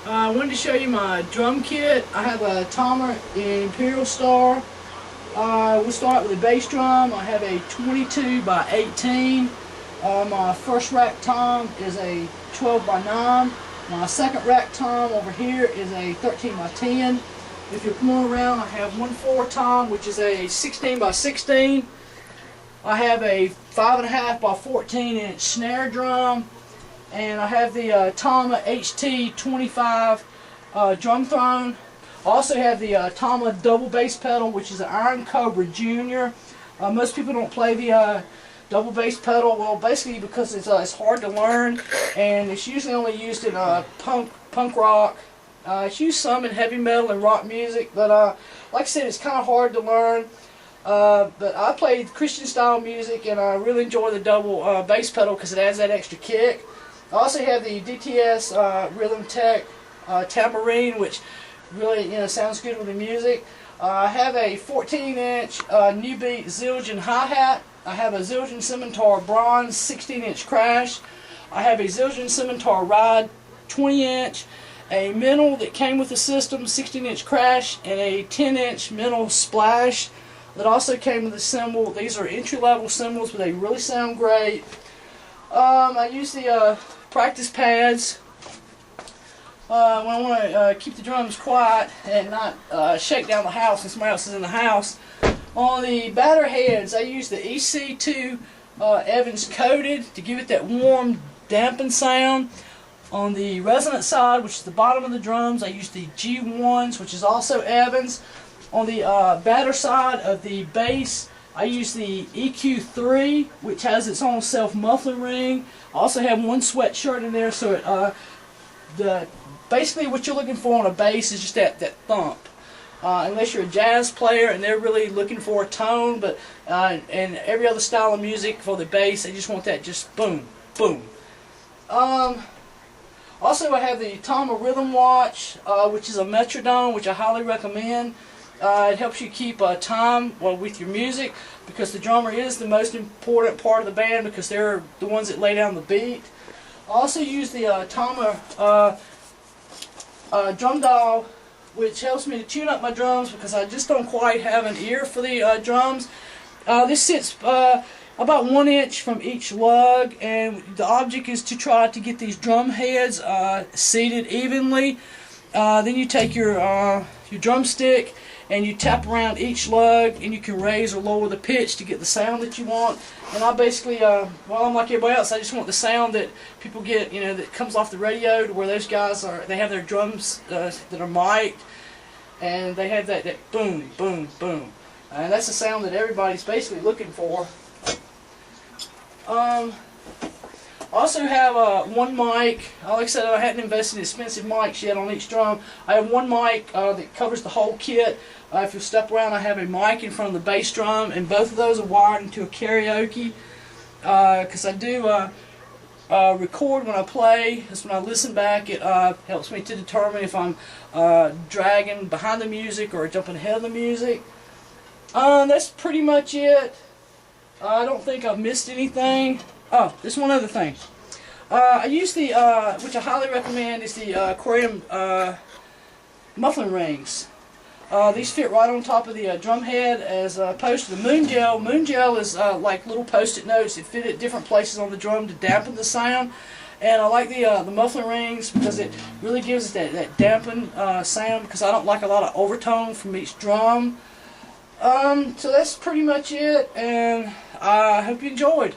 I wanted to show you my drum kit. I have a Tama Imperialstar. We'll start with a bass drum. I have a 22 by 18. My first rack tom is a 12 by 9. My second rack tom over here is a 13 by 10. If you come on around, I have 1/4 tom, which is a 16 by 16. I have a 5.5 by 14 inch snare drum, and I have the Tama HT25 drum throne. I also have the Tama double bass pedal, which is an Iron Cobra Junior. Most people don't play the double bass pedal, well, basically because it's hard to learn, and it's usually only used in punk rock. It's used some in heavy metal and rock music, but like I said, it's kind of hard to learn. But I play Christian style music, and I really enjoy the double bass pedal because it adds that extra kick. I also have the DTS Rhythm Tech tambourine, which really sounds good with the music. I have a 14-inch New Beat Zildjian hi-hat. I have a Zildjian Scimitar Bronze 16-inch crash. I have a Zildjian Scimitar Ride 20-inch. A Mental that came with the system, 16-inch crash, and a 10-inch Mental Splash that also came with the cymbal. These are entry-level cymbals, but they really sound great. I use the practice pads when I want to keep the drums quiet and not shake down the house when somebody else is in the house. On the batter heads, I use the EC2 Evans coated to give it that warm, dampened sound. On the resonant side, which is the bottom of the drums, I use the G1s, which is also Evans. On the batter side of the bass, I use the EQ3, which has its own self-muffling ring. I also have one sweatshirt in there, so basically what you're looking for on a bass is just that thump. Unless you're a jazz player and they're really looking for a tone, but and every other style of music for the bass, they just want that just boom, boom. Also, I have the Tama Rhythm Watch, which is a metronome, which I highly recommend. It helps you keep time with your music, because the drummer is the most important part of the band, because they're the ones that lay down the beat. I also use the Tama drum dial, which helps me to tune up my drums, because I just don't quite have an ear for the drums. This sits about 1 inch from each lug, and the object is to try to get these drum heads seated evenly. Then you take your drumstick and you tap around each lug, and you can raise or lower the pitch to get the sound that you want. And I basically, well, I'm like everybody else, I just want the sound that people get, that comes off the radio, to where those guys they have their drums that are mic'd, and they have that boom, boom, boom. And that's the sound that everybody's basically looking for. I also have one mic. Like I said, I hadn't invested in expensive mics yet on each drum. I have one mic that covers the whole kit. If you step around, I have a mic in front of the bass drum, and both of those are wired into a karaoke, because I do record when I play. That's when I listen back. It helps me to determine if I'm dragging behind the music or jumping ahead of the music. That's pretty much it. I don't think I've missed anything. Oh, there's one other thing. I use the, which I highly recommend, is the aquarium muffling rings. These fit right on top of the drum head, as opposed to the moon gel. Moon gel is like little post-it notes that fit at different places on the drum to dampen the sound. And I like the muffling rings because it really gives it that dampened sound, because I don't like a lot of overtone from each drum. So that's pretty much it, and I hope you enjoyed.